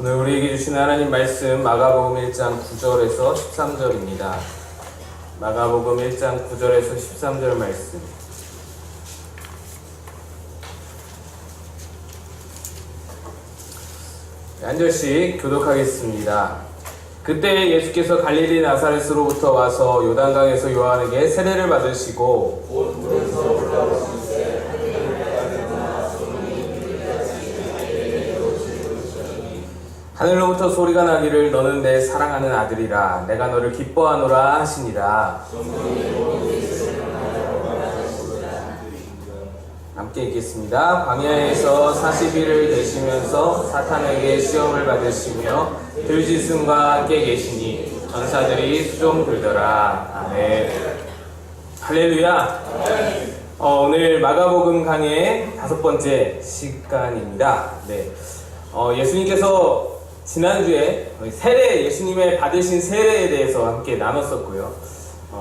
오늘 우리에게 주신 하나님 말씀 마가복음 1장 9절에서 13절입니다. 마가복음 1장 9절에서 13절 말씀. 한 절씩 교독하겠습니다. 그때 예수께서 갈릴리 나사렛으로부터 와서 요단강에서 요한에게 세례를 받으시고 하늘로부터 소리가 나기를 너는 내 사랑하는 아들이라 내가 너를 기뻐하노라 하시니라. 함께 읽겠습니다. 광야에서 40일을 계시면서 사탄에게 시험을 받으시며 들짐승과 함께 계시니 전사들이 수종 들더라. 아멘. 할렐루야. 오늘 마가복음 강의 5번째 시간입니다. 예수님께서 지난주에 예수님의 받으신 세례에 대해서 함께 나눴었고요.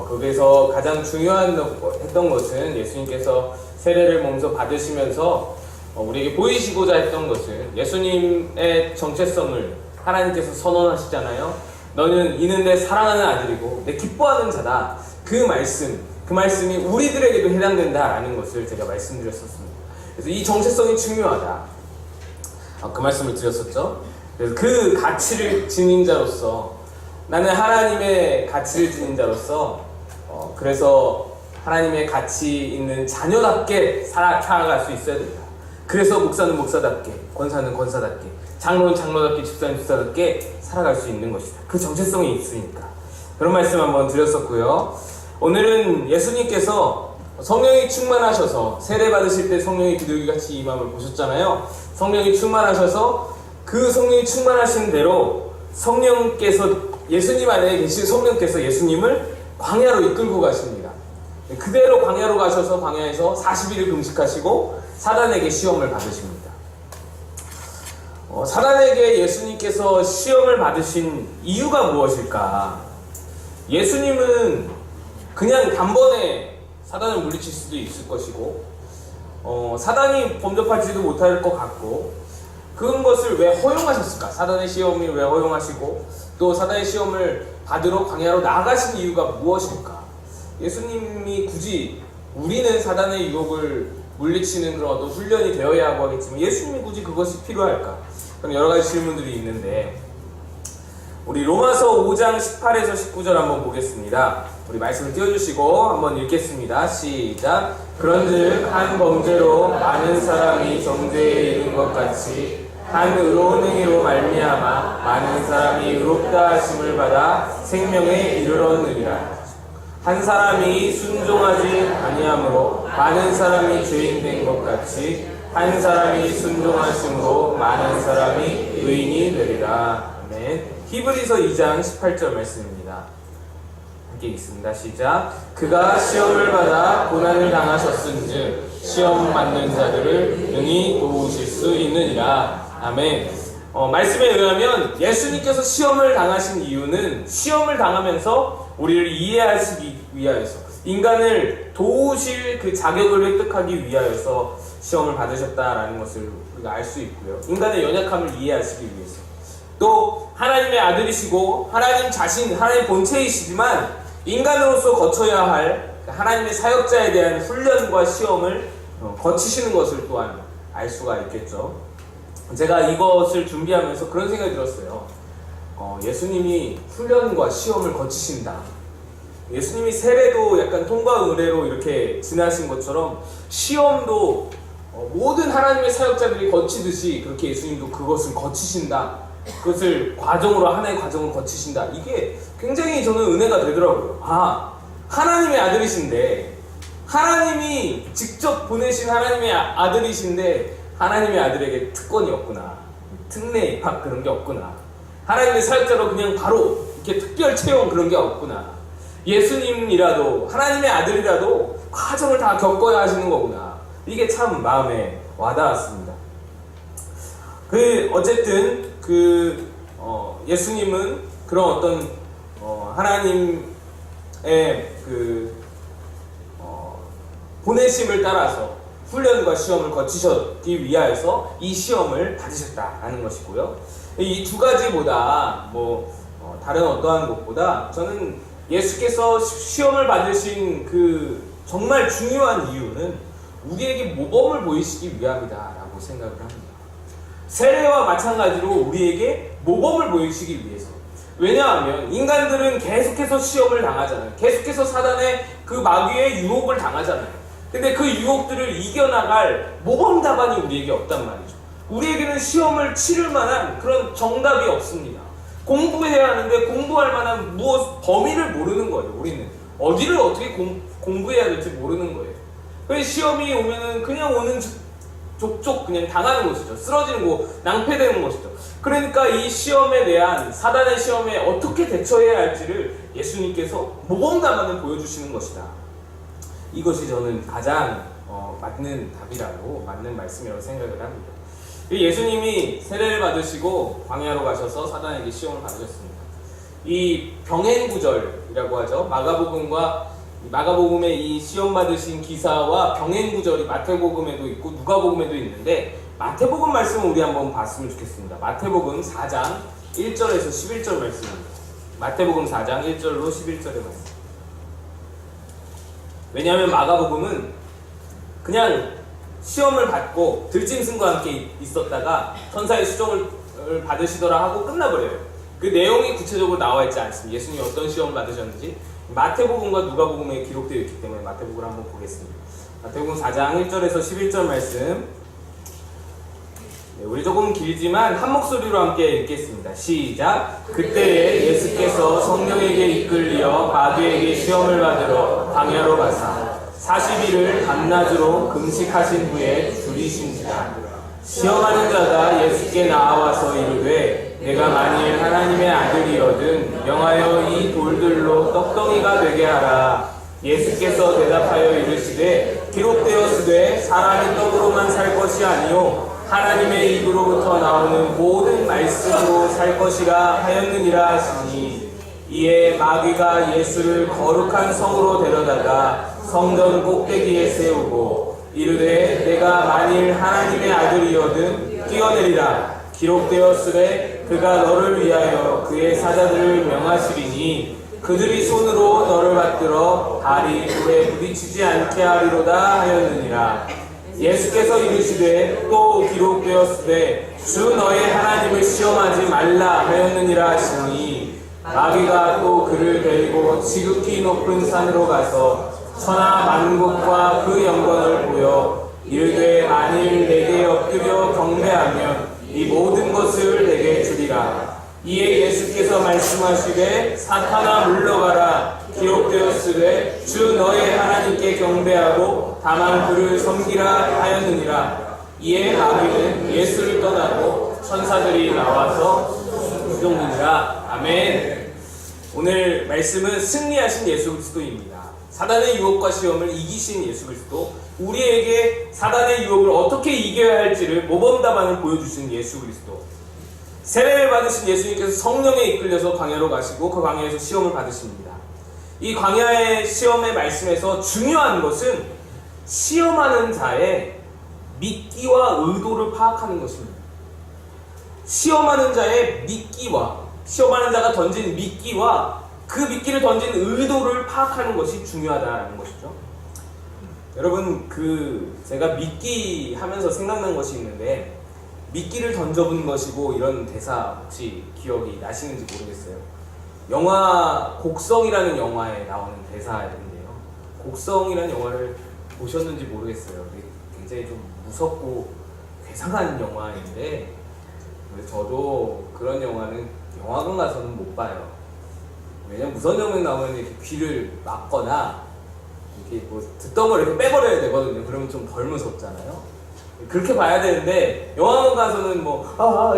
거기에서 가장 중요한 했던 것은 예수님께서 세례를 몸소 받으시면서 우리에게 보이시고자 했던 것은 예수님의 정체성을 하나님께서 선언하시잖아요. 너는 이는 내 사랑하는 아들이고 내 기뻐하는 자다. 그 말씀이 우리들에게도 해당된다라는 것을 제가 말씀드렸었습니다. 그래서 이 정체성이 중요하다. 그 말씀을 드렸었죠. 그래서 그 가치를 지닌 자로서 나는 하나님의 가치를 지닌 자로서 그래서 하나님의 가치 있는 자녀답게 살아갈 수 있어야 된다. 그래서 목사는 목사답게, 권사는 권사답게, 장로는 장로답게, 집사는 집사답게 살아갈 수 있는 것이다. 그 정체성이 있으니까. 그런 말씀 한번 드렸었고요. 오늘은 예수님께서 성령이 충만하셔서 세례 받으실 때 성령이 비둘기같이 임함을 보셨잖아요. 성령이 충만하셔서 그 성령이 충만하신 대로 성령께서 예수님 안에 계신 성령께서 예수님을 광야로 이끌고 가십니다. 그대로 광야로 가셔서 광야에서 40일을 금식하시고 사단에게 시험을 받으십니다. 사단에게 예수님께서 시험을 받으신 이유가 무엇일까? 예수님은 그냥 단번에 사단을 물리칠 수도 있을 것이고 사단이 범접하지도 못할 것 같고 그런 것을 왜 허용하셨을까? 사단의 시험을 왜 허용하시고 또 사단의 시험을 받으러 광야로 나아가신 이유가 무엇일까? 예수님이 굳이 우리는 사단의 유혹을 물리치는 그런 어떤 훈련이 되어야 하고 하겠지만 예수님이 굳이 그것이 필요할까? 그런 여러 가지 질문들이 있는데 우리 로마서 5장 18에서 19절 한번 보겠습니다. 우리 말씀을 띄워주시고 한번 읽겠습니다. 시작. 그런즉 한 범죄로 많은 사람이 정죄에 이른 것 같이 한 의로운 행위로 말미암아 많은 사람이 의롭다 하심을 받아 생명에 이르렀느니라. 한 사람이 순종하지 아니함으로 많은 사람이 죄인 된 것 같이 한 사람이 순종하심으로 많은 사람이 의인이 되리라. 아멘. 히브리서 2장 18절 말씀입니다. 함께 읽습니다. 시작. 그가 시험을 받아 고난을 당하셨은즉 시험 받는 자들을 능히 도우실 수 있느니라. 아멘. 말씀에 의하면 예수님께서 시험을 당하신 이유는 시험을 당하면서 우리를 이해하시기 위하여서 인간을 도우실 그 자격을 획득하기 위하여서 시험을 받으셨다라는 것을 우리가 알 수 있고요. 인간의 연약함을 이해하시기 위해서 또 하나님의 아들이시고 하나님 자신, 하나님의 본체이시지만 인간으로서 거쳐야 할 하나님의 사역자에 대한 훈련과 시험을 거치시는 것을 또한 알 수가 있겠죠. 제가 이것을 준비하면서 그런 생각이 들었어요. 예수님이 훈련과 시험을 거치신다. 예수님이 세례도 약간 통과 의례로 이렇게 지나신 것처럼 시험도 모든 하나님의 사역자들이 거치듯이 그렇게 예수님도 그것을 거치신다. 그것을 하나의 과정으로 거치신다. 이게 굉장히 저는 은혜가 되더라고요. 하나님의 아들이신데 하나님이 직접 보내신 하나님의 아들이신데 하나님의 아들에게 특권이 없구나. 특례 입학 그런 게 없구나. 하나님의 사역자로 그냥 바로 이렇게 특별 채용 그런 게 없구나. 예수님이라도 하나님의 아들이라도 과정을 다 겪어야 하시는 거구나. 이게 참 마음에 와닿았습니다. 어쨌든 예수님은 그런 어떤 하나님의 보내심을 따라서 훈련과 시험을 거치셨기 위하여서 이 시험을 받으셨다는 것이고요. 이 두 가지보다 다른 어떠한 것보다 저는 예수께서 시험을 받으신 그 정말 중요한 이유는 우리에게 모범을 보이시기 위함이다라고 생각을 합니다. 세례와 마찬가지로 우리에게 모범을 보이시기 위해서. 왜냐하면 인간들은 계속해서 시험을 당하잖아요. 계속해서 사단의 그 마귀의 유혹을 당하잖아요. 근데 그 유혹들을 이겨나갈 모범 답안이 우리에게 없단 말이죠. 우리에게는 시험을 치를 만한 그런 정답이 없습니다. 공부해야 하는데 공부할 만한 범위를 모르는 거예요. 우리는 어디를 어떻게 공부해야 될지 모르는 거예요. 그래서 시험이 오면은 그냥 오는 족족 그냥 당하는 것이죠. 쓰러지는 거, 낭패되는 것이죠. 그러니까 이 시험에 대한 사단의 시험에 어떻게 대처해야 할지를 예수님께서 모범 답안을 보여주시는 것이다. 이것이 저는 가장 맞는 답이라고, 맞는 말씀이라고 생각을 합니다. 예수님이 세례를 받으시고 광야로 가셔서 사단에게 시험을 받으셨습니다. 이 병행구절이라고 하죠. 마가복음의 이 시험 받으신 기사와 병행구절이 마태복음에도 있고 누가복음에도 있는데, 마태복음 말씀을 우리 한번 봤으면 좋겠습니다. 마태복음 4장 1절에서 11절 말씀입니다. 마태복음 4장 1절로 11절의 말씀. 왜냐하면 마가복음은 그냥 시험을 받고 들짐승과 함께 있었다가 천사의 수종을 받으시더라 하고 끝나버려요. 그 내용이 구체적으로 나와 있지 않습니다. 예수님이 어떤 시험을 받으셨는지 마태복음과 누가복음에 기록되어 있기 때문에 마태복음을 한번 보겠습니다. 마태복음 4장 1절에서 11절 말씀. 우리 조금 길지만 한 목소리로 함께 읽겠습니다. 시작. 그때에 예수께서 성령에게 이끌려 마귀에게 시험을 받으러 광야로 가사 40일을 밤낮으로 금식하신 후에 줄이신지라. 시험하는 자가 예수께 나와서 이르되 내가 만일 하나님의 아들이거든 명하여 이 돌들로 떡덩이가 되게 하라. 예수께서 대답하여 이르시되 기록되었으되 사람이 떡으로만 살 것이 아니요 하나님의 입으로부터 나오는 모든 말씀으로 살 것이라 하였느니라 하시니, 이에 마귀가 예수를 거룩한 성으로 데려다가 성전 꼭대기에 세우고 이르되 내가 만일 하나님의 아들이거든 뛰어내리라. 기록되었으되 그가 너를 위하여 그의 사자들을 명하시리니 그들이 손으로 너를 받들어 발이 돌에 부딪히지 않게 하리로다 하였느니라. 예수께서 이르시되 또 기록되었으되 주 너의 하나님을 시험하지 말라 하였느니라 하시니, 마귀가 또 그를 데리고 지극히 높은 산으로 가서 천하 만국과 그 영광을 보여 이르되 만일 내게 엎드려 경배하면 이 모든 것을 내게 주리라. 이에 예수께서 말씀하시되 사탄아 물러가라. 기록되었으되 주 너의 하나님께 경배하고 다만 그를 섬기라 하였느니라. 이에 마귀는 예수를 떠나고 천사들이 나와서 수종하니라. 아멘. 오늘 말씀은 승리하신 예수 그리스도입니다. 사단의 유혹과 시험을 이기신 예수 그리스도, 우리에게 사단의 유혹을 어떻게 이겨야 할지를 모범 답안을 보여주신 예수 그리스도. 세례를 받으신 예수님께서 성령에 이끌려서 광야로 가시고 그 광야에서 시험을 받으십니다. 이 광야의 시험의 말씀에서 중요한 것은 시험하는 자의 미끼와 의도를 파악하는 것입니다. 시험하는 자의 미끼와, 시험하는 자가 던진 미끼와 그 미끼를 던진 의도를 파악하는 것이 중요하다는 것이죠. 여러분, 제가 미끼 하면서 생각난 것이 있는데, 미끼를 던져본 것이고 이런 대사 혹시 기억이 나시는지 모르겠어요. 영화 곡성이라는 영화에 나오는 대사인데요. 곡성이라는 영화를 보셨는지 모르겠어요. 굉장히 좀 무섭고 괴상한 영화인데, 저도 그런 영화는 영화관 가서는 못 봐요. 왜냐면 무서운 장면 나오면 이렇게 귀를 막거나 이렇게 듣던 걸 이렇게 빼버려야 되거든요. 그러면 좀 덜 무섭잖아요. 그렇게 봐야 되는데 영화관 가서는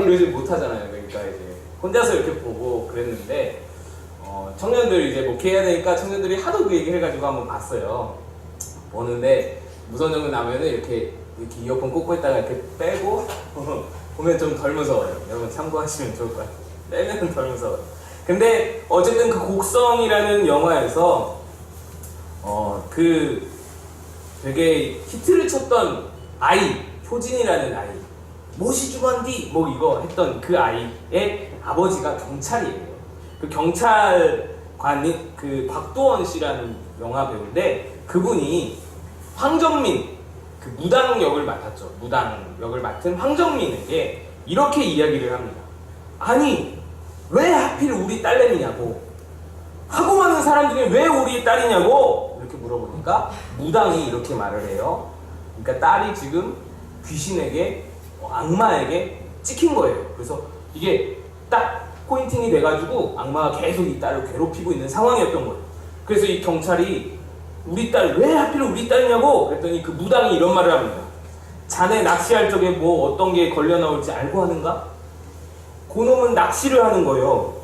이러지 못하잖아요. 그러니까 이제 혼자서 이렇게 보고 그랬는데, 청년들 이제 목회해야 되니까 청년들이 하도 그 얘기 해가지고 한번 봤어요. 보는데 무서운 장면 나오면은 이렇게 이어폰 꽂고 있다가 이렇게 빼고 보면 좀 덜 무서워요. 여러분 참고하시면 좋을 것 같아요. 빼면 덜 무서워요. 근데 어쨌든 그 곡성이라는 영화에서 되게 히트를 쳤던 아이, 효진이라는 아이, 무엇이 중요한디? 뭐 이거 했던 그 아이의 아버지가 경찰이에요. 그 경찰관이 그 박도원 씨라는 영화 배우인데 그분이 황정민 그 무당 역을 맡았죠. 무당 역을 맡은 황정민에게 이렇게 이야기를 합니다. 아니 왜 하필 우리 딸내미냐고, 하고 많은 사람 중에 왜 우리 딸이냐고 이렇게 물어보니까 무당이 이렇게 말을 해요. 그러니까 딸이 지금 귀신에게 악마에게 찍힌 거예요. 그래서 이게 딱 포인팅이 돼가지고 악마가 계속 이 딸을 괴롭히고 있는 상황이었던 거예요. 그래서 이 경찰이 우리 딸 왜 하필 우리 딸이냐고 그랬더니 그 무당이 이런 말을 합니다. 자네 낚시할 적에 뭐 어떤 게 걸려 나올지 알고 하는가? 그놈은 낚시를 하는 거예요.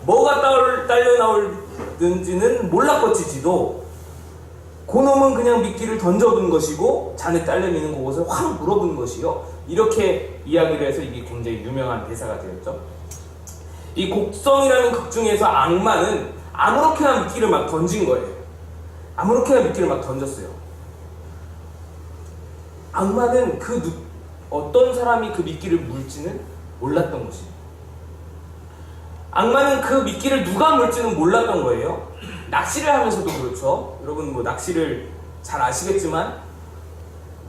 뭐가 딸려 나올는지는 몰랐겠지도 그놈은 그냥 미끼를 던져둔 것이고 자네 딸내미는 그것을 확 물어본 것이요. 이렇게 이야기를 해서 이게 굉장히 유명한 대사가 되었죠. 이 곡성이라는 극 중에서 악마는 아무렇게나 미끼를 막 던진 거예요. 아무렇게나 미끼를 막 던졌어요. 악마는 어떤 사람이 그 미끼를 물지는 몰랐던 것이에요. 악마는 그 미끼를 누가 물지는 몰랐던 거예요. 낚시를 하면서도 그렇죠. 여러분 뭐 낚시를 잘 아시겠지만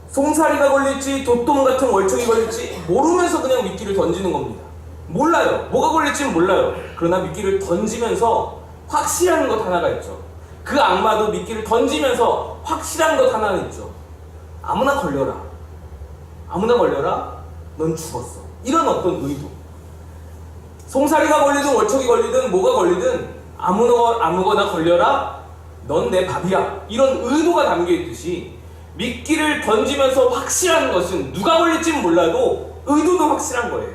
송사리가 걸릴지 도톰 같은 월척이 걸릴지 모르면서 그냥 미끼를 던지는 겁니다. 몰라요. 뭐가 걸릴지는 몰라요. 그러나 미끼를 던지면서 확실한 것 하나가 있죠. 그 악마도 미끼를 던지면서 확실한 것 하나는 있죠. 아무나 걸려라. 아무나 걸려라. 넌 죽었어. 이런 어떤 의도. 송사리가 걸리든 월척이 걸리든 뭐가 걸리든 아무거나 걸려라. 넌 내 밥이야. 이런 의도가 담겨있듯이 미끼를 던지면서 확실한 것은 누가 걸릴지는 몰라도 의도도 확실한 거예요.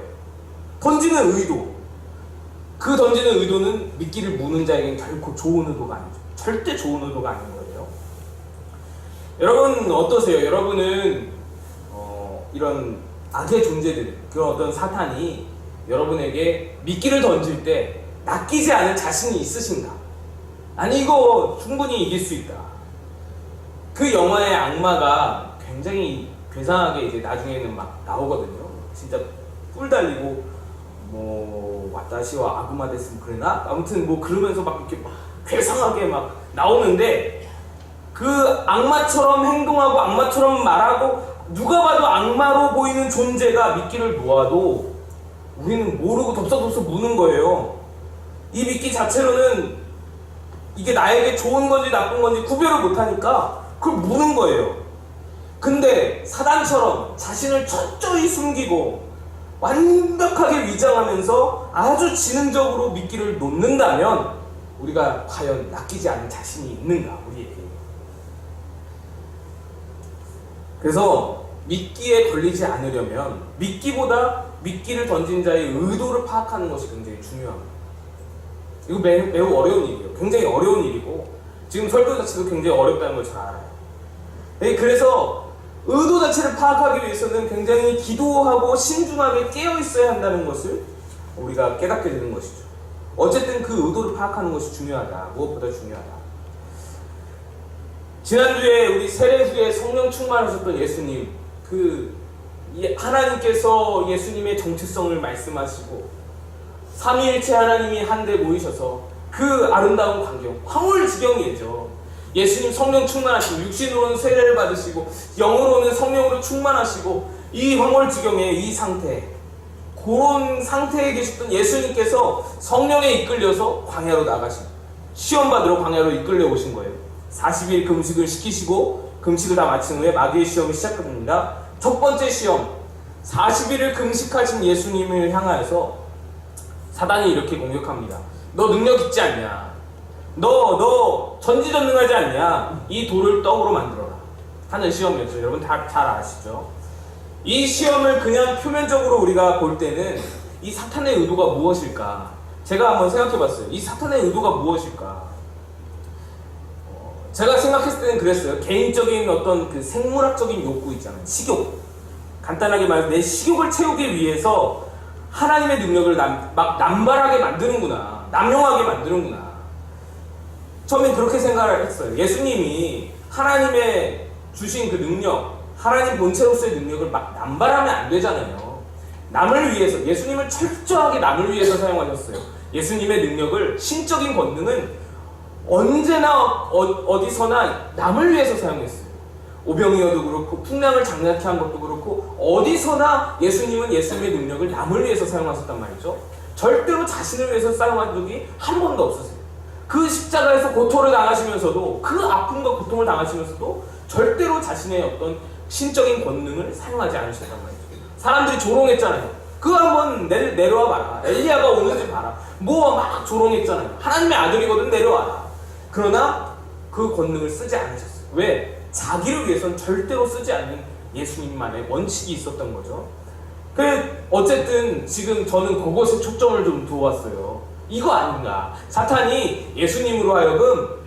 던지는 의도. 그 던지는 의도는 미끼를 무는 자에겐 결코 좋은 의도가 아니죠. 절대 좋은 의도가 아닌 거예요. 여러분 어떠세요? 여러분은 이런 악의 존재들, 그런 어떤 사탄이 여러분에게 미끼를 던질 때 낚이지 않을 자신이 있으신가? 아니 이거 충분히 이길 수 있다. 그 영화의 악마가 굉장히 괴상하게 이제 나중에는 막 나오거든요. 진짜 뿔 달리고 뭐 와타시와 아구마 데스는 그러나 아무튼 뭐 그러면서 막 이렇게 막 괴상하게 막 나오는데 그 악마처럼 행동하고 악마처럼 말하고 누가 봐도 악마로 보이는 존재가 미끼를 놓아도 우리는 모르고 덥석덥석 무는 거예요. 이 미끼 자체로는 이게 나에게 좋은 건지 나쁜 건지 구별을 못하니까 그걸 무는 거예요. 근데 사단처럼 자신을 철저히 숨기고 완벽하게 위장하면서 아주 지능적으로 미끼를 놓는다면 우리가 과연 낚이지 않을 자신이 있는가, 우리에게. 그래서 미끼에 걸리지 않으려면 미끼보다 미끼를 던진 자의 의도를 파악하는 것이 굉장히 중요합니다. 이거 매우 어려운 일이에요. 굉장히 어려운 일이고 지금 설교 자체도 굉장히 어렵다는 걸 잘 알아요. 그래서 의도 자체를 파악하기 위해서는 굉장히 기도하고 신중하게 깨어있어야 한다는 것을 우리가 깨닫게 되는 것이죠. 어쨌든 그 의도를 파악하는 것이 중요하다. 무엇보다 중요하다. 지난주에 우리 세례 후에 성령 충만하셨던 예수님, 하나님께서 예수님의 정체성을 말씀하시고 삼위일체 하나님이 한데 모이셔서 그 아름다운 광경, 황홀지경이죠. 예수님 성령 충만하시고 육신으로는 세례를 받으시고 영으로는 성령으로 충만하시고 이 황홀지경의 이 상태, 그런 상태에 계셨던 예수님께서 성령에 이끌려서 광야로 나가신, 시험받으러 광야로 이끌려 오신 거예요. 40일 금식을 시키시고 금식을 다 마친 후에 마귀의 시험이 시작됩니다. 첫 번째 시험, 40일을 금식하신 예수님을 향하여서 사단이 이렇게 공격합니다. 너 능력 있지 않냐? 너 전지전능하지 않냐? 이 돌을 떡으로 만들어라 하는 시험이었죠. 여러분 다 잘 아시죠? 이 시험을 그냥 표면적으로 우리가 볼 때는 이 사탄의 의도가 무엇일까? 제가 한번 생각해봤어요. 이 사탄의 의도가 무엇일까? 제가 생각했을 때는 그랬어요. 개인적인 어떤 그 생물학적인 욕구 있잖아요. 식욕. 간단하게 말해서 내 식욕을 채우기 위해서 하나님의 능력을 막 남발하게 만드는구나. 남용하게 만드는구나. 처음엔 그렇게 생각을 했어요. 예수님이 하나님의 주신 그 능력, 하나님 본체로서의 능력을 막 남발하면 안 되잖아요. 남을 위해서, 예수님을 철저하게 남을 위해서 사용하셨어요. 예수님의 능력을, 신적인 권능은 언제나 어디서나 남을 위해서 사용했어요. 오병이어도 그렇고 풍랑을 장난케 한 것도 그렇고 어디서나 예수님은 예수님의 능력을 남을 위해서 사용하셨단 말이죠. 절대로 자신을 위해서 사용한 적이 한 번도 없으세요. 그 십자가에서 고통을 당하시면서도, 그 아픔과 고통을 당하시면서도 절대로 자신의 어떤 신적인 권능을 사용하지 않으셨단 말이죠. 사람들이 조롱했잖아요. 그거 한번 내려와 봐라. 엘리야가 오는지 봐라. 뭐 막 조롱했잖아요. 하나님의 아들이거든, 내려와라. 그러나 그 권능을 쓰지 않으셨어요. 왜? 자기를 위해서는 절대로 쓰지 않는 예수님만의 원칙이 있었던 거죠. 어쨌든 지금 저는 그것에 초점을 좀 두었어요. 이거 아닌가? 사탄이 예수님으로 하여금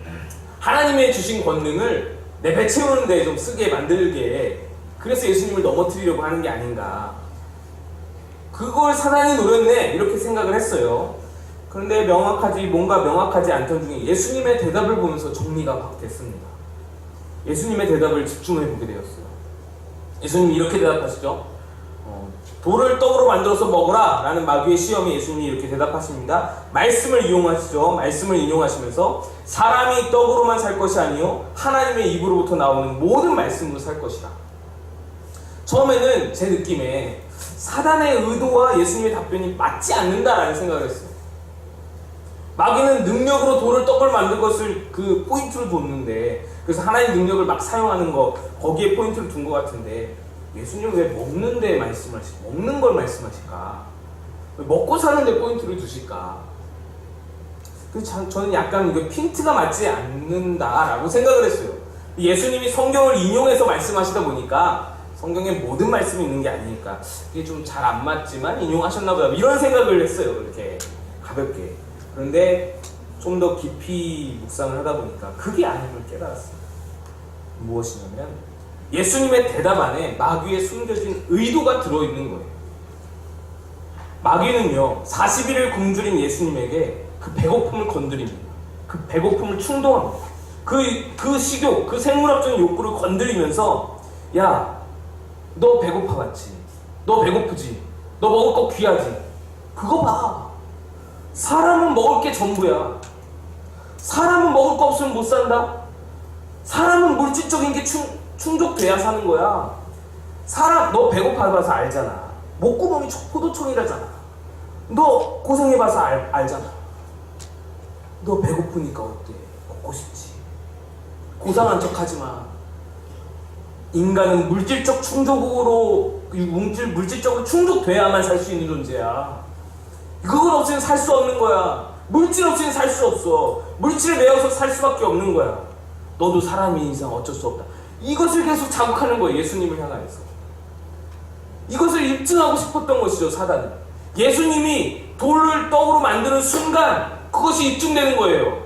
하나님의 주신 권능을 내배채우는 데 좀 쓰게 만들게, 그래서 예수님을 넘어뜨리려고 하는 게 아닌가. 그걸 사단이 노렸네, 이렇게 생각을 했어요. 그런데 뭔가 명확하지 않던 중에 예수님의 대답을 보면서 정리가 됐습니다. 예수님의 대답을 집중해 보게 되었어요. 예수님이 이렇게 대답하시죠. 돌을 떡으로 만들어서 먹으라 라는 마귀의 시험에 예수님이 이렇게 대답하십니다. 말씀을 이용하시죠. 말씀을 인용하시면서 사람이 떡으로만 살 것이 아니요 하나님의 입으로부터 나오는 모든 말씀으로 살 것이다. 처음에는 제 느낌에 사단의 의도와 예수님의 답변이 맞지 않는다라는 생각을 했어요. 마귀는 능력으로 돌을 떡을 만든 것을 그 포인트로 뒀는데, 그래서 하나님 능력을 막 사용하는 거, 거기에 포인트를 둔 것 같은데, 예수님은 왜 먹는 걸 말씀하실까? 왜 먹고 사는데 포인트를 두실까? 그래서 저는 약간 이게 핀트가 맞지 않는다라고 생각을 했어요. 예수님이 성경을 인용해서 말씀하시다 보니까 성경에 모든 말씀이 있는 게 아니니까 이게 좀 잘 안 맞지만 인용하셨나 보다, 이런 생각을 했어요. 이렇게 가볍게. 그런데 좀 더 깊이 묵상을 하다 보니까 그게 아님을 깨달았어요. 무엇이냐면 예수님의 대답 안에 마귀의 숨겨진 의도가 들어있는 거예요. 마귀는요, 40일을 굶주린 예수님에게 그 배고픔을 건드립니다. 그 배고픔을 충동합니다. 그 식욕, 그 생물학적인 욕구를 건드리면서, 야, 너 배고파갔지? 너 배고프지? 너 먹을 거 귀하지? 그거 봐. 사람은 먹을 게 전부야. 사람은 먹을 거 없으면 못 산다. 사람은 물질적인 게 충족돼야 사는 거야. 너 배고파봐서 알잖아. 목구멍이 포도청이라잖아. 너 고생해봐서 알잖아. 너 배고프니까 어때? 먹고 싶지. 고상한 척 하지 마. 인간은 물질적 충족으로, 물질적으로 충족돼야만 살 수 있는 존재야. 그건 없으면 살 수 없는 거야. 물질 없이는 살 수 없어. 물질을 매어서 살 수밖에 없는 거야. 너도 사람인 이상 어쩔 수 없다. 이것을 계속 자극하는 거예요. 예수님을 향하여서. 이것을 입증하고 싶었던 것이죠, 사단은. 예수님이 돌을 떡으로 만드는 순간 그것이 입증되는 거예요.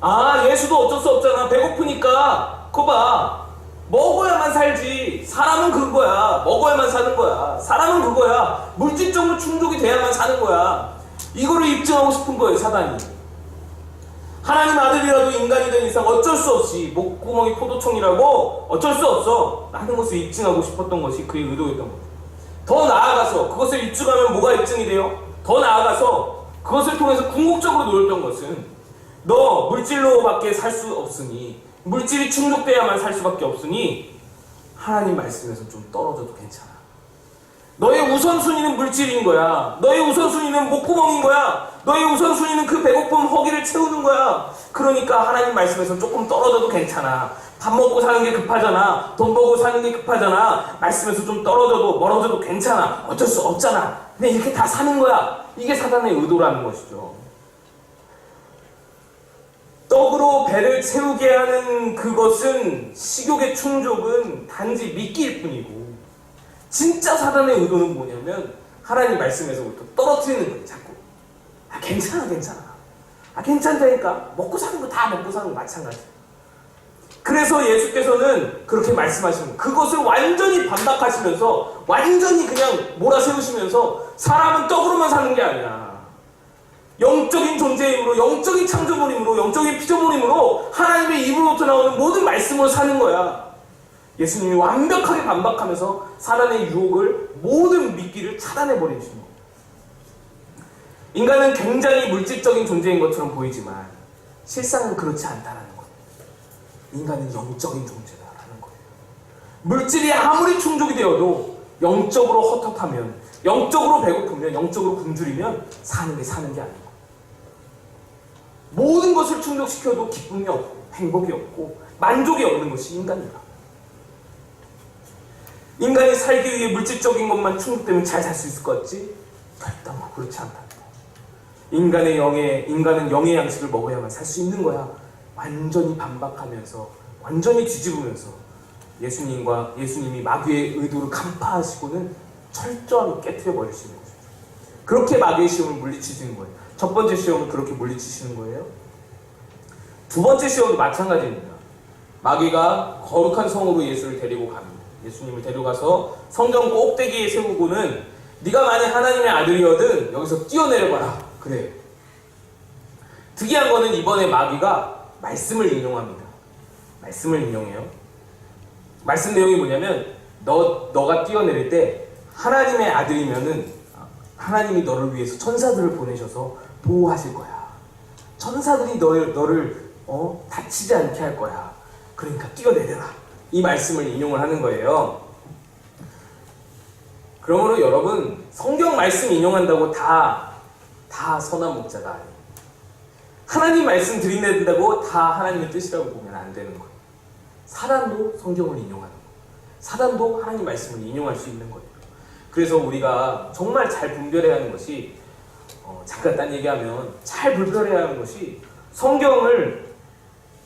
아, 예수도 어쩔 수 없잖아. 배고프니까 그거 봐. 먹어야만 살지. 사람은 그거야. 먹어야만 사는 거야. 사람은 그거야. 물질적으로 충족이 돼야만 사는 거야. 이거를 입증하고 싶은 거예요, 사단이. 하나님 아들이라도 인간이 된 이상 어쩔 수 없이 목구멍이 포도청이라고 어쩔 수 없어 하는 것을 입증하고 싶었던 것이 그의 의도였던 거예요. 더 나아가서 그것을 입증하면 뭐가 입증이 돼요? 더 나아가서 그것을 통해서 궁극적으로 노렸던 것은, 너 물질로밖에 살 수 없으니, 물질이 충족돼야만 살 수밖에 없으니 하나님 말씀에서 좀 떨어져도 괜찮아. 너의 우선순위는 물질인 거야. 너의 우선순위는 목구멍인 거야. 너의 우선순위는 그 배고픔 허기를 채우는 거야. 그러니까 하나님 말씀에서 조금 떨어져도 괜찮아. 밥 먹고 사는 게 급하잖아. 돈 벌고 사는 게 급하잖아. 말씀에서 좀 떨어져도 멀어져도 괜찮아. 어쩔 수 없잖아. 그냥 이렇게 다 사는 거야. 이게 사단의 의도라는 것이죠. 떡으로 배를 채우게 하는 그것은, 식욕의 충족은 단지 미끼일 뿐이고, 진짜 사단의 의도는 뭐냐면 하나님 말씀에서부터 떨어뜨리는 거예요. 자꾸. 아, 괜찮아. 아, 괜찮다니까. 먹고 사는 거 다 먹고 사는 거 마찬가지야. 그래서 예수께서는 그렇게 말씀하시는 거예요. 그것을 완전히 반박하시면서, 완전히 그냥 몰아세우시면서, 사람은 떡으로만 사는 게 아니야. 영적인 존재임으로, 영적인 창조물임으로, 영적인 피조물임으로 하나님의 입으로부터 나오는 모든 말씀으로 사는 거야. 예수님이 완벽하게 반박하면서 사단의 유혹을 모든 미끼를 차단해버리시는 거예요. 인간은 굉장히 물질적인 존재인 것처럼 보이지만 실상은 그렇지 않다는 거예요. 인간은 영적인 존재다라는 거예요. 물질이 아무리 충족이 되어도 영적으로 헛헛하면, 영적으로 배고프면, 영적으로 굶주리면 사는 게 아니고, 모든 것을 충족시켜도 기쁨이 없고 행복이 없고 만족이 없는 것이 인간이다. 인간이 살기 위해 물질적인 것만 충족되면 잘 살 수 있을 것 같지? 결단코 그렇지 않다. 인간은 영의 양식을 먹어야만 살 수 있는 거야. 완전히 반박하면서, 완전히 뒤집으면서 예수님이 마귀의 의도를 간파하시고는 철저하게 깨트려 버리시는 거죠. 그렇게 마귀의 시험을 물리치시는 거예요. 첫 번째 시험은 그렇게 물리치시는 거예요. 두 번째 시험도 마찬가지입니다. 마귀가 거룩한 성으로 예수님을 데려가서 성전 꼭대기에 세우고는 네가 만약 하나님의 아들이거든 여기서 뛰어내려봐라. 그래요. 특이한 거는 이번에 마귀가 말씀을 인용합니다. 말씀을 인용해요. 말씀 내용이 뭐냐면 너가 뛰어내릴 때 하나님의 아들이면은 하나님이 너를 위해서 천사들을 보내셔서 보호하실 거야. 천사들이 너를 다치지 않게 할 거야. 그러니까 뛰어내려라. 이 말씀을 인용을 하는 거예요. 그러므로 여러분, 성경 말씀 인용한다고 다 선한 목자가 아니에요. 하나님 말씀 들이내는다고 다 하나님의 뜻이라고 보면 안 되는 거예요. 사단도 성경을 인용하는 거예요. 사단도 하나님 말씀을 인용할 수 있는 거예요. 그래서 우리가 정말 잘 분별해야 하는 것이, 잠깐 딴 얘기하면 잘 분별해야 하는 것이, 성경을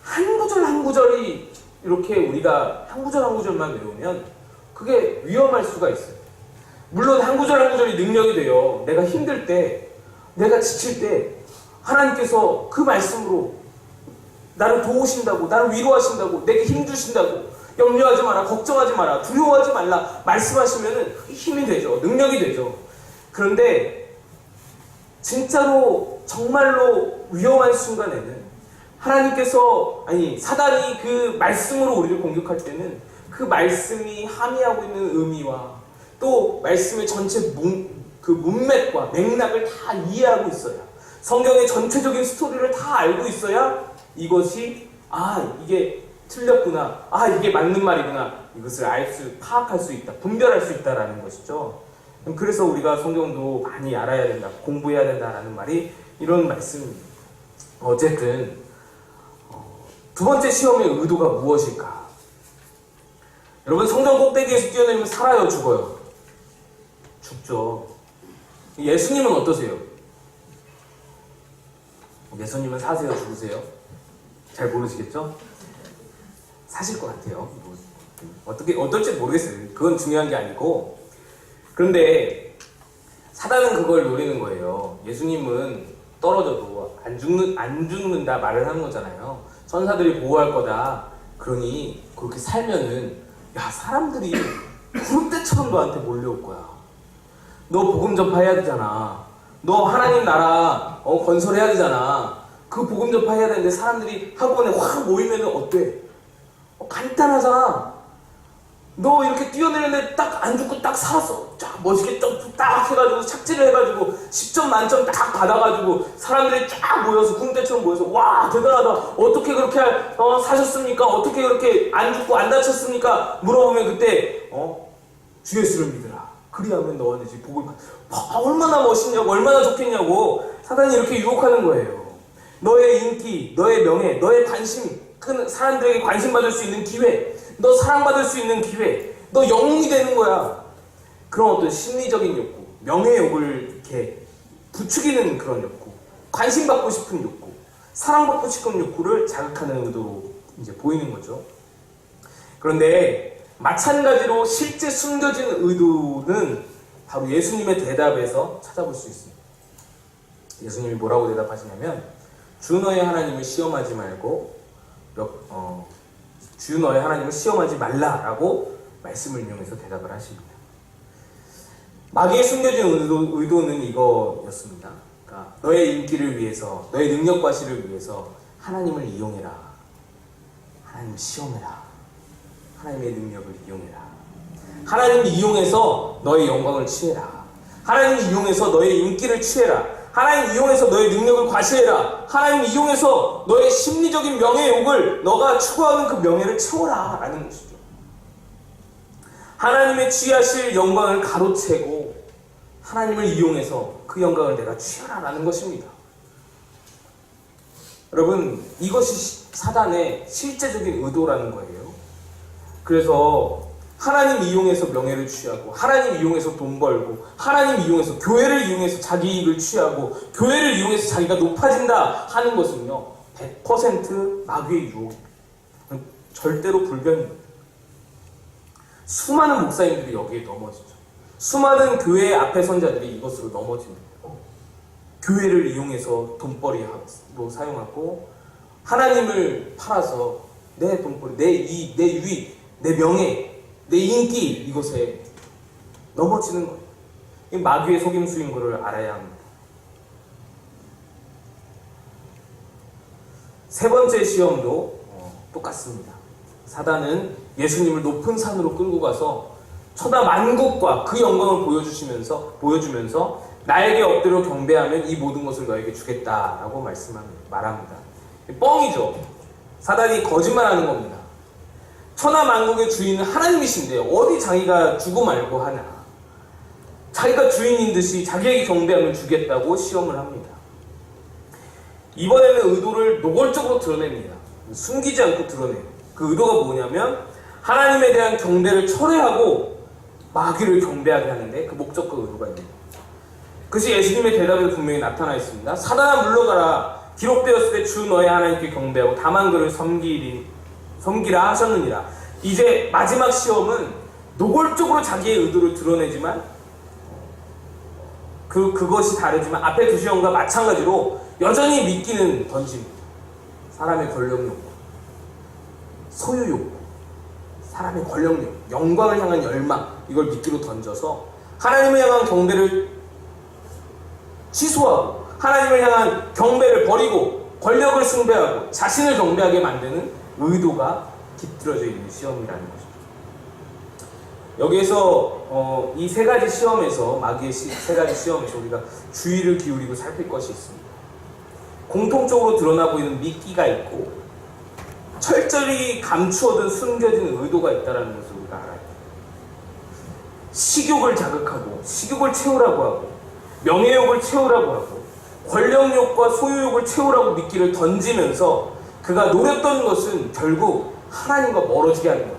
한 구절 한 구절이 이렇게 우리가 한 구절 한 구절만 외우면 그게 위험할 수가 있어요. 물론 한 구절 한 구절이 능력이 돼요. 내가 힘들 때, 내가 지칠 때 하나님께서 그 말씀으로 나를 도우신다고, 나를 위로하신다고, 내게 힘 주신다고, 염려하지 마라, 걱정하지 마라, 두려워하지 말라 말씀하시면 힘이 되죠. 능력이 되죠. 그런데 진짜로 정말로 위험한 순간에는 사단이 그 말씀으로 우리를 공격할 때는 그 말씀이 함의하고 있는 의미와 또 말씀의 전체 그 문맥과 맥락을 다 이해하고 있어야, 성경의 전체적인 스토리를 다 알고 있어야 이것이 이게 틀렸구나, 이게 맞는 말이구나, 이것을 파악할 수 있다, 분별할 수 있다라는 것이죠. 그래서 우리가 성경도 많이 알아야 된다, 공부해야 된다라는 말이 이런 말씀입니다. 어쨌든 두 번째 시험의 의도가 무엇일까? 여러분, 성전 꼭대기에서 뛰어내리면 살아요, 죽어요? 죽죠. 예수님은 어떠세요? 예수님은 사세요, 죽으세요? 잘 모르시겠죠? 사실 것 같아요. 어떨지 모르겠어요. 그건 중요한 게 아니고. 그런데 사단은 그걸 노리는 거예요. 예수님은 떨어져도 안 죽는다 말을 하는 거잖아요. 천사들이 보호할 거다. 그러니 그렇게 살면은 사람들이 구름대처럼 너한테 몰려올 거야. 너 복음 전파해야 되잖아. 너 하나님 나라 건설해야 되잖아. 그 복음 전파해야 되는데 사람들이 학원에 확 모이면 어때? 간단하잖아. 너 이렇게 뛰어내리는데 딱 안 죽고 딱 살았어. 쫙 멋있게 딱 해가지고 착지를 해가지고 10점 만점 딱 받아가지고 사람들이 쫙 모여서 궁대처럼 모여서 와 대단하다. 어떻게 그렇게 사셨습니까? 어떻게 그렇게 안 죽고 안 다쳤습니까? 물어보면 그때 주 예수를 믿으라. 그리하면 너한테 복을 얼마나 멋있냐고, 얼마나 좋겠냐고 사단이 이렇게 유혹하는 거예요. 너의 인기, 너의 명예, 너의 관심, 사람들에게 관심받을 수 있는 기회, 너 사랑받을 수 있는 기회, 너 영웅이 되는 거야. 그런 어떤 심리적인 욕구, 명예욕을 이렇게 부추기는 그런 욕구, 관심받고 싶은 욕구, 사랑받고 싶은 욕구를 자극하는 의도로 이제 보이는 거죠. 그런데 마찬가지로 실제 숨겨진 의도는 바로 예수님의 대답에서 찾아볼 수 있습니다. 예수님이 뭐라고 대답하시냐면, 주 너의 하나님을 시험하지 말고 주 너의 하나님을 시험하지 말라라고 말씀을 인용해서 대답을 하십니다. 마귀의 숨겨진 의도는 이거였습니다. 그러니까 너의 인기를 위해서, 너의 능력 과시를 위해서 하나님을 이용해라, 하나님을 시험해라 하나님의 능력을 이용해라. 하나님을 이용해서 너의 영광을 취해라. 하나님을 이용해서 너의 인기를 취해라. 하나님을 이용해서 너의 능력을 과시해라. 하나님을 이용해서 너의 심리적인 명예욕을, 너가 추구하는 그 명예를 채워라 라는 것이죠. 하나님의 취하실 영광을 가로채고 하나님을 이용해서 그 영광을 내가 취하라 라는 것입니다. 여러분, 이것이 사단의 실제적인 의도라는 거예요. 그래서 하나님 이용해서 명예를 취하고, 하나님 이용해서 돈 벌고, 하나님 이용해서, 교회를 이용해서 자기 이익을 취하고, 교회를 이용해서 자기가 높아진다 하는 것은요 100% 마귀의 유혹입니다. 절대로 불변입니다. 수많은 목사님들이 여기에 넘어지죠. 수많은 교회 앞에 선자들이 이것으로 넘어집니다. 교회를 이용해서 돈벌이로 사용하고, 하나님을 팔아서 내 돈벌이, 내 이익, 내 유익, 내 명예, 내 인기, 이것에 넘어지는 거예요. 이 마귀의 속임수인 것을 알아야 합니다. 세 번째 시험도 똑같습니다. 사단은 예수님을 높은 산으로 끌고 가서 천하 만국과 그 영광을 보여주면서 나에게 엎드려 경배하면 이 모든 것을 너에게 주겠다라고 말합니다. 뻥이죠. 사단이 거짓말하는 겁니다. 천하 만국의 주인은 하나님이신데 어디 자기가 주고 말고 하나. 자기가 주인인 듯이 자기에게 경배하면 주겠다고 시험을 합니다. 이번에는 의도를 노골적으로 드러냅니다. 숨기지 않고 드러내요. 그 의도가 뭐냐면 하나님에 대한 경배를 철회하고 마귀를 경배하게 하는데 그 목적과 의도가 있는 거예요. 그것이 예수님의 대답에도 분명히 나타나 있습니다. 사단아 물러가라. 기록되었을 때 주 너의 하나님께 경배하고 다만 그를 섬기라 하셨느니라. 이제 마지막 시험은 노골적으로 자기의 의도를 드러내지만 그것이 다르지만 앞에 두 시험과 마찬가지로 여전히 미끼는 던집니다. 사람의 권력욕구, 소유욕구, 사람의 권력욕, 영광을 향한 열망, 이걸 미끼로 던져서 하나님을 향한 경배를 취소하고 하나님을 향한 경배를 버리고 권력을 숭배하고 자신을 경배하게 만드는 의도가 깃들어져 있는 시험이라는 것이죠. 여기에서 이 세 가지 시험에서, 마귀의 세 가지 시험에서 우리가 주의를 기울이고 살필 것이 있습니다. 공통적으로 드러나 보이는 미끼가 있고 철저히 감추어둔 숨겨진 의도가 있다는 것을 우리가 알아야 돼요. 식욕을 자극하고 식욕을 채우라고 하고 명예욕을 채우라고 하고 권력욕과 소유욕을 채우라고 미끼를 던지면서 그가 노렸던 것은 결국 하나님과 멀어지게 하는 거예요.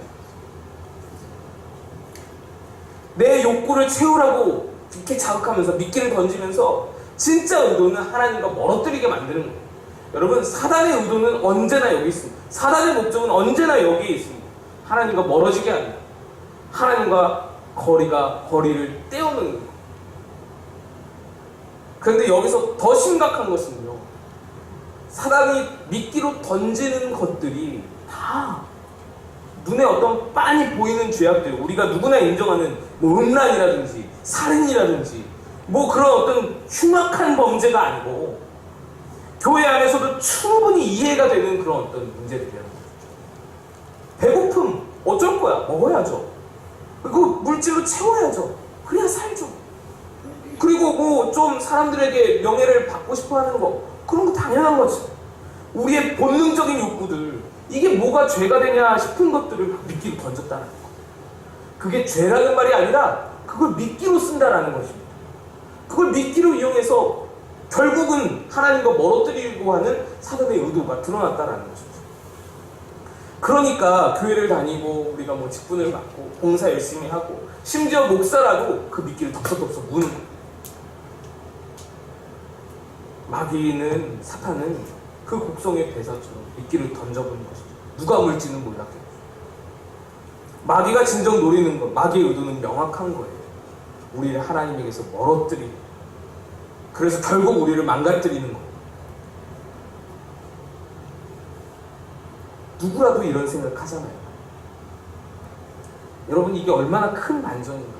내 욕구를 채우라고 이렇게 자극하면서 미끼를 던지면서 진짜 의도는 하나님과 멀어뜨리게 만드는 거예요. 여러분, 사단의 의도는 언제나 여기 있습니다. 사단의 목적은 언제나 여기에 있습니다. 하나님과 멀어지게 하는 거예요. 하나님과 거리를 떼어놓는 거예요. 그런데 여기서 더 심각한 것은요, 사단이 미끼로 던지는 것들이 다 눈에 어떤 빤히 보이는 죄악들, 우리가 누구나 인정하는 뭐 음란이라든지 살인이라든지 뭐 그런 어떤 흉악한 범죄가 아니고 교회 안에서도 충분히 이해가 되는 그런 어떤 문제들이라는 거죠. 배고픔 어쩔 거야, 먹어야죠. 그리고 물질로 채워야죠. 그래야 살죠. 그리고 뭐 좀 사람들에게 명예를 받고 싶어 하는 거, 그런 거 당연한 거지. 우리의 본능적인 욕구들, 이게 뭐가 죄가 되냐 싶은 것들을 미끼로 던졌다는 거. 그게 죄라는 말이 아니라 그걸 미끼로 쓴다라는 것입니다. 그걸 미끼로 이용해서 결국은 하나님과 멀어뜨리려고 하는 사단의 의도가 드러났다라는 것입니다. 그러니까 교회를 다니고 우리가 뭐 직분을 맡고 봉사 열심히 하고 심지어 목사라도 그 미끼를 덕석덕석 무는 거예요. 마귀는, 사탄은 그 곡성의 대사처럼 미끼를 던져보는 것이죠. 누가 물지는 몰랐겠죠. 마귀가 진정 노리는 것, 마귀의 의도는 명확한 거예요. 우리를 하나님에게서 멀어뜨리는, 그래서 결국 우리를 망가뜨리는 거예요. 누구라도 이런 생각하잖아요. 여러분, 이게 얼마나 큰 반전인가요?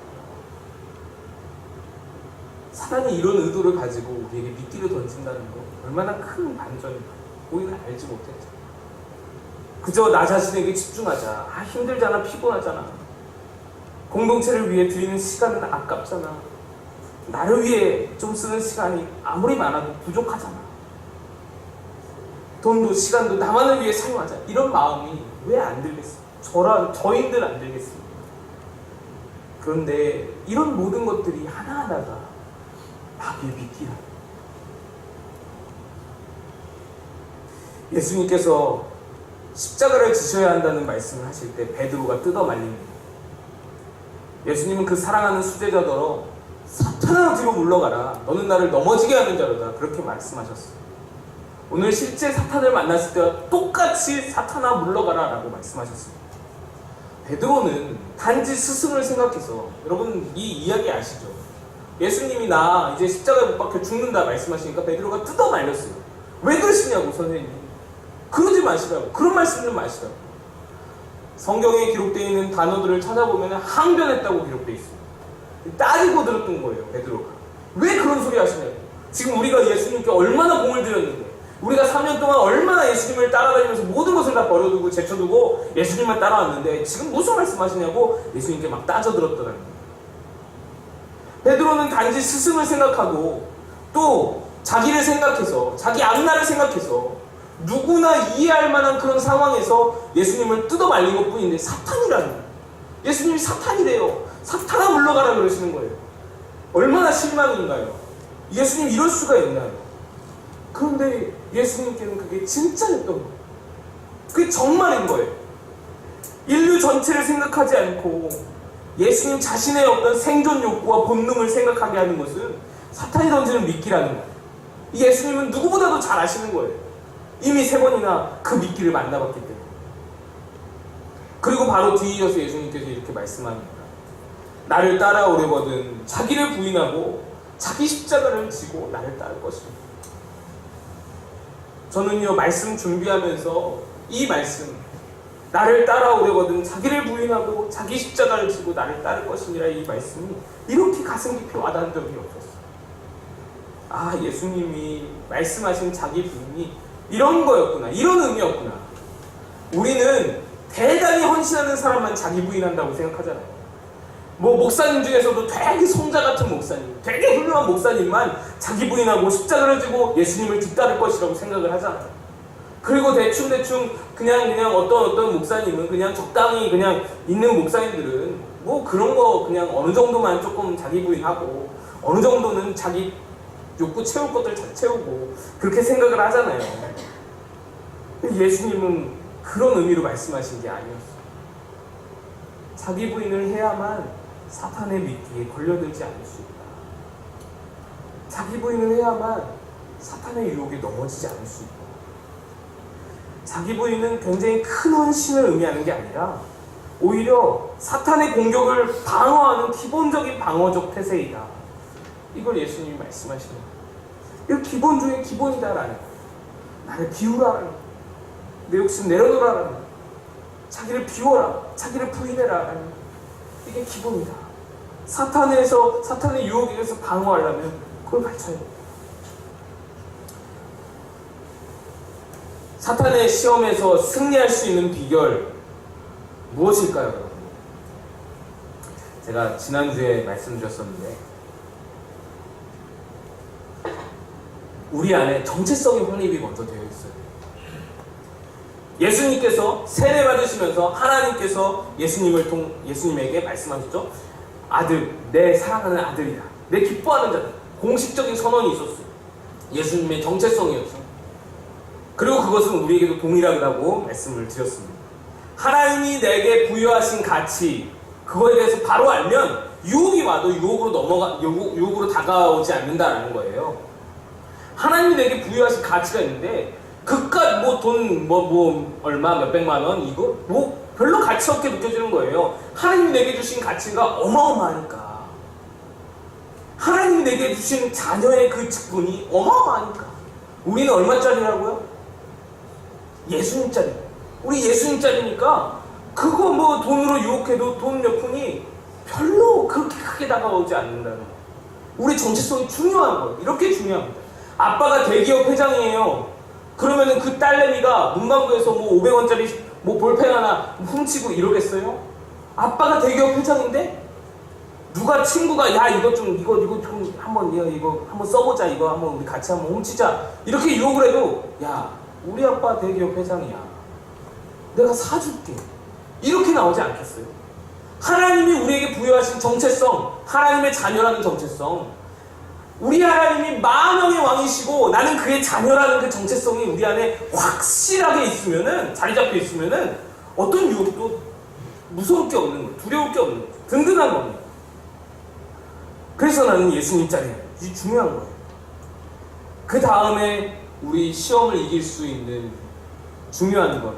사단이 이런 의도를 가지고 우리에게 미끼를 던진다는 거 얼마나 큰 반전인가요? 우리는 알지 못했죠. 그저 나 자신에게 집중하자. 힘들잖아, 피곤하잖아. 공동체를 위해 드리는 시간은 아깝잖아. 나를 위해 좀 쓰는 시간이 아무리 많아도 부족하잖아. 돈도 시간도 나만을 위해 사용하자. 이런 마음이 왜 안 들겠어? 저희들 안 들겠습니다. 그런데 이런 모든 것들이 하나하나가 마귀의 미끼다. 예수님께서 십자가를 지셔야 한다는 말씀을 하실 때 베드로가 뜯어 말립니다. 예수님은 그 사랑하는 수제자더러 사탄아 뒤로 물러가라. 너는 나를 넘어지게 하는 자로다. 그렇게 말씀하셨어요. 오늘 실제 사탄을 만났을 때와 똑같이 사탄아 물러가라 라고 말씀하셨습니다. 베드로는 단지 스승을 생각해서, 여러분 이 이야기 아시죠? 예수님이 나 이제 십자가에 못 박혀 죽는다 말씀하시니까 베드로가 뜯어 말렸어요. 왜 그러시냐고 선생님. 그러지 마시라고. 그런 말씀 좀 마시라고. 성경에 기록되어 있는 단어들을 찾아보면 항변했다고 기록되어 있어요. 따지고 들었던 거예요, 베드로가. 왜 그런 소리 하시냐고. 지금 우리가 예수님께 얼마나 공을 들였는데, 우리가 3년 동안 얼마나 예수님을 따라다니면서 모든 것을 다 버려두고 제쳐두고 예수님만 따라왔는데 지금 무슨 말씀하시냐고 예수님께 막 따져들었더라는 거예요. 베드로는 단지 스승을 생각하고 또 자기를 생각해서, 자기 앞날을 생각해서 누구나 이해할 만한 그런 상황에서 예수님을 뜯어 말린 것 뿐인데 사탄이라는 거예요. 예수님이 사탄이래요. 사탄아 물러가라 그러시는 거예요. 얼마나 실망인가요? 예수님 이럴 수가 있나요? 그런데 예수님께는 그게 진짜였던 거예요. 그게 정말인 거예요. 인류 전체를 생각하지 않고 예수님 자신의 어떤 생존 욕구와 본능을 생각하게 하는 것은 사탄이 던지는 미끼라는 거예요. 예수님은 누구보다도 잘 아시는 거예요. 이미 3번이나 그 미끼를 만나봤기 때문에. 그리고 바로 뒤이어서 예수님께서 이렇게 말씀합니다. 나를 따라오려거든 자기를 부인하고 자기 십자가를 지고 나를 따를 것입니다. 저는요, 말씀 준비하면서 이 말씀, 나를 따라오려거든 자기를 부인하고 자기 십자가를 지고 나를 따를 것이니라, 이 말씀이 이렇게 가슴 깊이 와닿은 적이 없었어요. 아, 예수님이 말씀하신 자기 부인이 이런 거였구나, 이런 의미였구나. 우리는 대단히 헌신하는 사람만 자기 부인한다고 생각하잖아요. 뭐 목사님 중에서도 되게 성자 같은 목사님, 되게 훌륭한 목사님만 자기 부인하고 십자가를 지고 예수님을 뒤따를 것이라고 생각을 하잖아요. 그리고 대충 그냥 어떤 목사님은 그냥 적당히 그냥 있는 목사님들은 뭐 그런 거 그냥 어느 정도만 조금 자기 부인하고 어느 정도는 자기 욕구 채울 것들 잘 채우고 그렇게 생각을 하잖아요. 예수님은 그런 의미로 말씀하신 게 아니었어요. 자기 부인을 해야만 사탄의 미끼에 걸려들지 않을 수 있다. 자기 부인을 해야만 사탄의 유혹에 넘어지지 않을 수 있다. 자기 부인은 굉장히 큰 헌신을 의미하는 게 아니라 오히려 사탄의 공격을 방어하는 기본적인 방어적 태세이다. 이걸 예수님이 말씀하시는 거예요. 이 기본 중에 기본이다라는 거예요. 나를 비우라라는 거예요. 내 욕심 내려놓으라라는 거예요. 자기를 비워라, 자기를 부인해라라는 거예요. 이게 기본이다. 사탄의 유혹에 의해서 방어하려면 그걸 갖춰야 돼요. 사탄의 시험에서 승리할 수 있는 비결 무엇일까요, 여러분? 제가 지난주에 말씀드렸었는데 우리 안에 정체성의 확립이 먼저 되어 있어요. 예수님께서 세례 받으시면서 하나님께서 예수님에게 말씀하셨죠. 아들, 내 사랑하는 아들이다. 내 기뻐하는 자다. 공식적인 선언이 있었어요. 예수님의 정체성이었죠. 그리고 그것은 우리에게도 동일하다고 말씀을 드렸습니다. 하나님이 내게 부여하신 가치, 그거에 대해서 바로 알면 유혹이 와도 유혹으로 다가오지 않는다라는 거예요. 하나님이 내게 부여하신 가치가 있는데 그깟 돈 얼마 몇백만 원 이거 별로 가치 없게 느껴지는 거예요. 하나님이 내게 주신 가치가 어마어마하니까. 하나님이 내게 주신 자녀의 그 직분이 어마어마하니까. 우리는 얼마짜리라고요? 예수님짜리. 우리 예수님짜리니까 그거 돈으로 유혹해도 돈 몇 푼이 별로 그렇게 크게 다가오지 않는다는 거예요. 우리 정체성이 중요한 거예요. 이렇게 중요합니다. 아빠가 대기업 회장이에요. 그러면은 그 딸내미가 문방구에서 500원짜리 뭐 볼펜 하나 훔치고 이러겠어요? 아빠가 대기업 회장인데 누가 친구가 야 이거 좀 한번 이거 한번 써보자, 이거 한번 우리 같이 한번 훔치자 이렇게 유혹을 해도 야 우리 아빠 대기업 회장이야, 내가 사줄게, 이렇게 나오지 않겠어요? 하나님이 우리에게 부여하신 정체성, 하나님의 자녀라는 정체성, 우리 하나님이 만왕의 왕이시고 나는 그의 자녀라는 그 정체성이 우리 안에 확실하게 있으면은, 자리 잡혀 있으면은 어떤 유혹도 무서울 게 없는 거예요. 두려울 게 없는 거예요. 든든한 겁니다. 그래서 나는 예수님 자리에, 이게 중요한 거예요. 그 다음에 우리 시험을 이길 수 있는 중요한 것,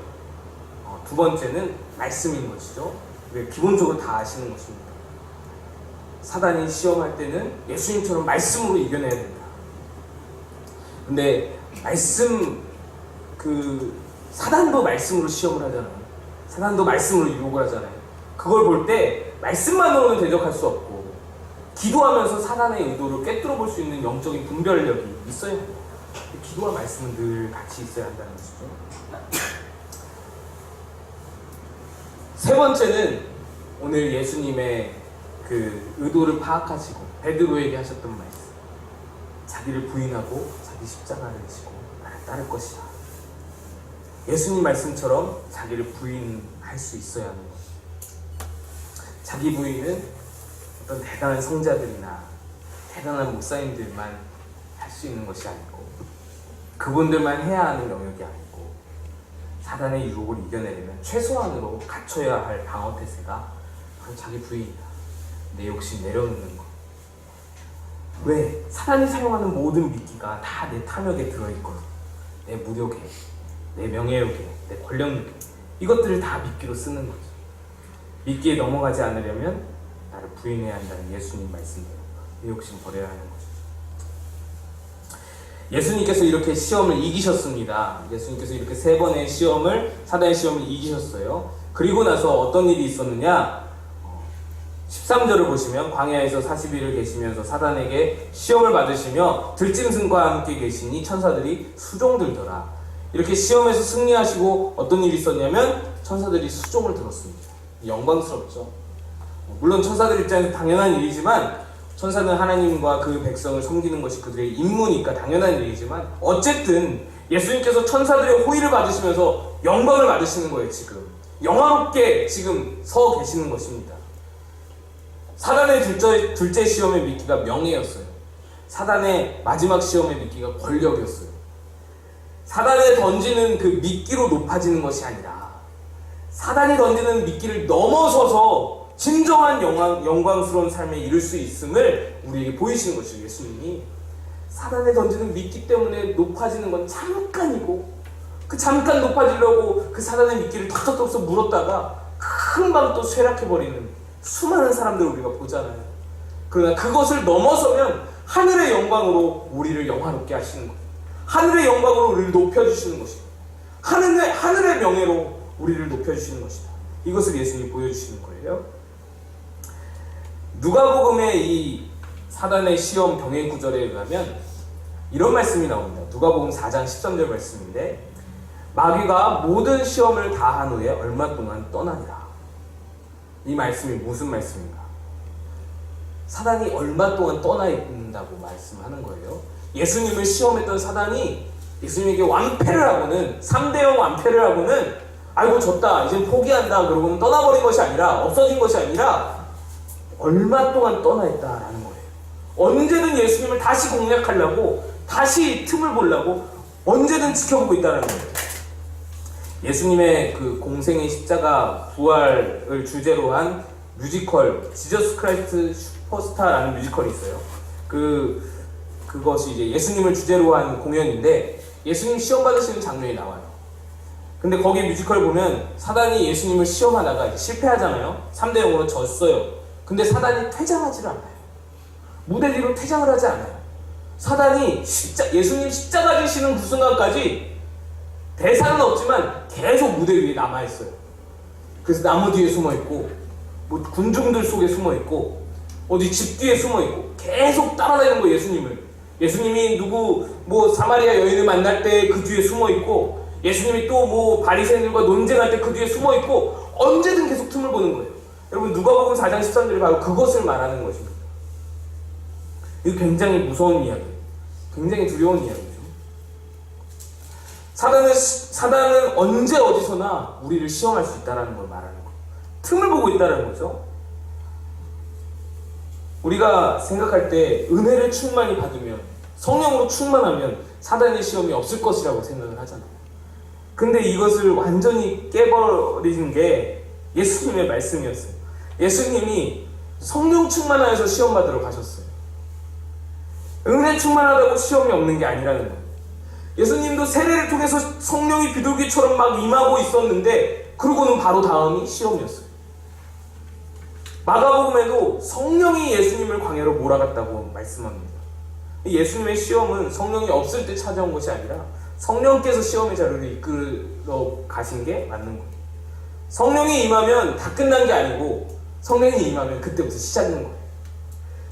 두 번째는 말씀인 것이죠. 기본적으로 다 아시는 것입니다. 사단이 시험할 때는 예수님처럼 말씀으로 이겨내야 된다. 근데 사단도 말씀으로 시험을 하잖아요. 사단도 말씀으로 유혹을 하잖아요. 그걸 볼 때 말씀만으로는 대적할 수 없고 기도하면서 사단의 의도를 꿰뚫어 볼 수 있는 영적인 분별력이 있어야 해요. 기도와 말씀은 늘 같이 있어야 한다는 것이죠. 세 번째는 오늘 예수님의 그 의도를 파악하시고 베드로에게 하셨던 말씀, 자기를 부인하고 자기 십자가를 지고 나를 따를 것이다. 예수님 말씀처럼 자기를 부인할 수 있어야 하는 것. 자기 부인은 어떤 대단한 성자들이나 대단한 목사님들만 할 수 있는 것이 아니고 그분들만 해야 하는 영역이 아니고 사단의 유혹을 이겨내려면 최소한으로 갖춰야 할 방어 태세가 바로 자기 부인이다. 내 욕심 내려놓는 것. 왜? 사단이 사용하는 모든 미끼가 다 내 탐욕에 들어있거든. 내 무력에, 내 명예욕에, 내 권력욕에, 이것들을 다 미끼로 쓰는 거죠. 미끼에 넘어가지 않으려면 나를 부인해야 한다는 예수님 말씀대로 내 욕심 버려야 하는 거죠. 예수님께서 이렇게 시험을 이기셨습니다. 예수님께서 이렇게 3번의 사단의 시험을 이기셨어요. 그리고 나서 어떤 일이 있었느냐? 13절을 보시면 광야에서 40일을 계시면서 사단에게 시험을 받으시며 들짐승과 함께 계시니 천사들이 수종들더라. 이렇게 시험에서 승리하시고 어떤 일이 있었냐면 천사들이 수종을 들었습니다. 영광스럽죠. 물론 천사들 입장에서 당연한 일이지만 천사는 하나님과 그 백성을 섬기는 것이 그들의 임무니까 당연한 일이지만 어쨌든 예수님께서 천사들의 호의를 받으시면서 영광을 받으시는 거예요. 지금 영화롭게 지금 서 계시는 것입니다. 사단의 둘째 시험의 미끼가 명예였어요. 사단의 마지막 시험의 미끼가 권력이었어요. 사단에 던지는 그 미끼로 높아지는 것이 아니라 사단이 던지는 미끼를 넘어서서 진정한 영광스러운 삶에 이룰 수 있음을 우리에게 보이시는 것이죠. 예수님이 사단에 던지는 미끼 때문에 높아지는 건 잠깐이고 그 잠깐 높아지려고 그 사단의 미끼를 탁탁 물었다가 금방 또 쇠락해버리는 수많은 사람들을 우리가 보잖아요. 그러나 그것을 넘어서면 하늘의 영광으로 우리를 영화롭게 하시는 거예요. 하늘의 영광으로 우리를 높여주시는 것이다. 하늘의 명예로 우리를 높여주시는 것이다. 이것을 예수님이 보여주시는 거예요. 누가복음의 이 사단의 시험 병행 구절에 의하면 이런 말씀이 나옵니다. 누가복음 4장 13절 말씀인데 마귀가 모든 시험을 다 한 후에 얼마 동안 떠나니라. 이 말씀이 무슨 말씀인가? 사단이 얼마 동안 떠나 있는다고 말씀하는 거예요. 예수님을 시험했던 사단이 예수님에게 완패를 하고는 3대0 완패를 하고는 아이고 졌다 이제 포기한다 그러고는 떠나버린 것이 아니라 없어진 것이 아니라 얼마 동안 떠나 있다라는 거예요. 언제든 예수님을 다시 공략하려고 다시 틈을 보려고 언제든 지켜보고 있다는 거예요. 예수님의 그 공생의 십자가 부활을 주제로 한 뮤지컬 지저스 크라이스트 슈퍼스타라는 뮤지컬이 있어요. 그것이 이제 예수님을 주제로 한 공연인데 예수님 시험 받으시는 장면이 나와요. 근데 거기 뮤지컬 보면 사단이 예수님을 시험하다가 이제 실패하잖아요. 3대0으로 졌어요. 근데 사단이 퇴장하지를 않아요. 무대 뒤로 퇴장을 하지 않아요. 사단이 예수님 십자가 지시는 그 순간까지 대사는 없지만 계속 무대 위에 남아있어요. 그래서 나무 뒤에 숨어있고 뭐 군중들 속에 숨어있고 어디 집 뒤에 숨어있고 계속 따라다니는 거예요. 예수님이 누구 사마리아 여인을 만날 때 그 뒤에 숨어있고 예수님이 또 뭐 바리새인들과 논쟁할 때 그 뒤에 숨어 있고 언제든 계속 틈을 보는 거예요. 여러분 누가복음 4장 13절에 바로 그것을 말하는 것입니다. 이거 굉장히 무서운 이야기, 굉장히 두려운 이야기죠. 사단은 언제 어디서나 우리를 시험할 수 있다는 걸 말하는 거예요. 틈을 보고 있다는 거죠. 우리가 생각할 때 은혜를 충만히 받으면, 성령으로 충만하면 사단의 시험이 없을 것이라고 생각을 하잖아요. 근데 이것을 완전히 깨버리는 게 예수님의 말씀이었어요. 예수님이 성령 충만하여서 시험 받으러 가셨어요. 은혜 충만하다고 시험이 없는 게 아니라는 거예요. 예수님도 세례를 통해서 성령이 비둘기처럼 막 임하고 있었는데 그러고는 바로 다음이 시험이었어요. 마가복음에도 성령이 예수님을 광야로 몰아갔다고 말씀합니다. 예수님의 시험은 성령이 없을 때 찾아온 것이 아니라 성령께서 시험의 자료를 이끌어 가신 게 맞는 거예요. 성령이 임하면 다 끝난 게 아니고 성령이 임하면 그때부터 시작인 거예요.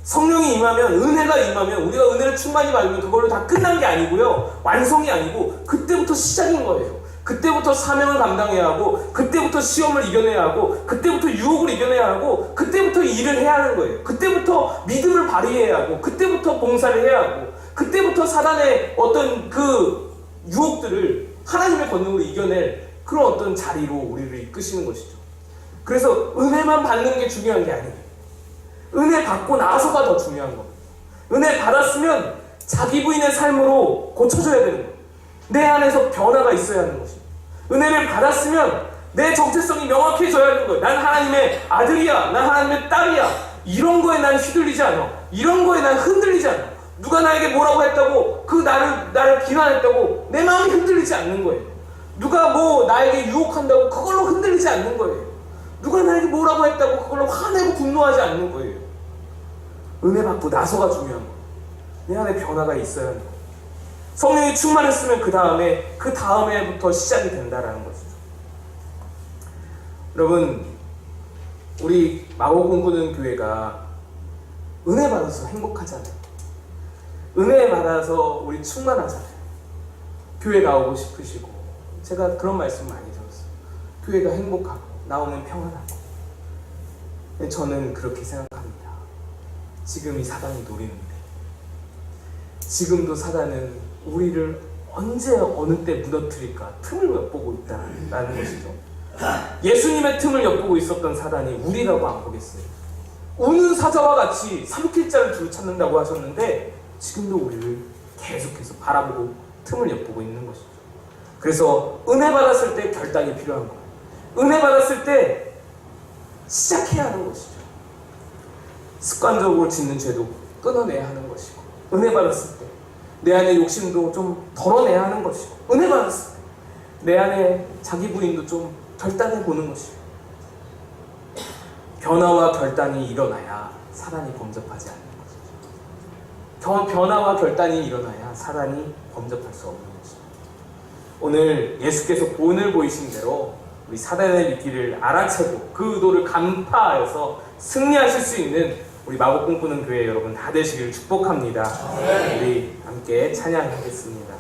성령이 임하면, 은혜가 임하면, 우리가 은혜를 충만히 받으면 그걸로 다 끝난 게 아니고요, 완성이 아니고 그때부터 시작인 거예요. 그때부터 사명을 감당해야 하고, 그때부터 시험을 이겨내야 하고, 그때부터 유혹을 이겨내야 하고, 그때부터 일을 해야 하는 거예요. 그때부터 믿음을 발휘해야 하고, 그때부터 봉사를 해야 하고, 그때부터 사단의 어떤 그 유혹들을 하나님의 권능으로 이겨낼 그런 어떤 자리로 우리를 이끄시는 것이죠. 그래서 은혜만 받는 게 중요한 게 아니에요. 은혜 받고 나서가 더 중요한 겁니다. 은혜 받았으면 자기 부인의 삶으로 고쳐줘야 되는 거예요. 내 안에서 변화가 있어야 하는 것입니다. 은혜를 받았으면 내 정체성이 명확해져야 하는 거예요. 난 하나님의 아들이야, 난 하나님의 딸이야. 이런 거에 난 휘둘리지 않아. 이런 거에 난 흔들리지 않아. 누가 나에게 뭐라고 했다고, 그 나를 비난했다고 내 마음이 흔들리지 않는 거예요. 누가 뭐 나에게 유혹한다고 그걸로 흔들리지 않는 거예요. 누가 나에게 뭐라고 했다고 그걸로 화내고 분노하지 않는 거예요. 은혜 받고 나서가 중요한 거예요. 내 안에 변화가 있어야 하는 거예요. 성령이 충만했으면 그 다음에부터 시작이 된다라는 것이죠. 여러분, 우리 마고 꿈꾸는 교회가 은혜 받아서 행복하잖아요. 은혜 받아서 우리 충만하잖아요. 교회 나오고 싶으시고, 제가 그런 말씀 많이 들었어요. 교회가 행복하고 나오면 평안하고. 저는 그렇게 생각합니다. 지금 이 사단이 노리는데, 지금도 사단은 우리를 언제 어느 때 무너뜨릴까 틈을 엿보고 있다는 것이죠. 예수님의 틈을 엿보고 있었던 사단이 우리라고 안 보겠어요. 우는 사자와 같이 삼킬자를 두루 찾는다고 하셨는데 지금도 우리를 계속해서 바라보고 틈을 엿보고 있는 것이죠. 그래서 은혜 받았을 때 결단이 필요한 거예요. 은혜 받았을 때 시작해야 하는 것이죠. 습관적으로 짓는 죄도 끊어내야 하는 것이고, 은혜 받았을 때 내 안에 욕심도 좀 덜어내야 하는 것이고, 은혜 받았을 때 내 안에 자기 부인도 좀 결단해 보는 것이고, 변화와 결단이 일어나야 사단이 범접하지 않는 것이죠. 변화와 결단이 일어나야 사단이 범접할 수 없는 것이죠. 오늘 예수께서 본을 보이신 대로 우리 사단의 미끼를 알아채고 그 의도를 간파하여서 승리하실 수 있는 우리 마법 꿈꾸는 교회 여러분 다 되시기를 축복합니다. 우리 함께 찬양하겠습니다.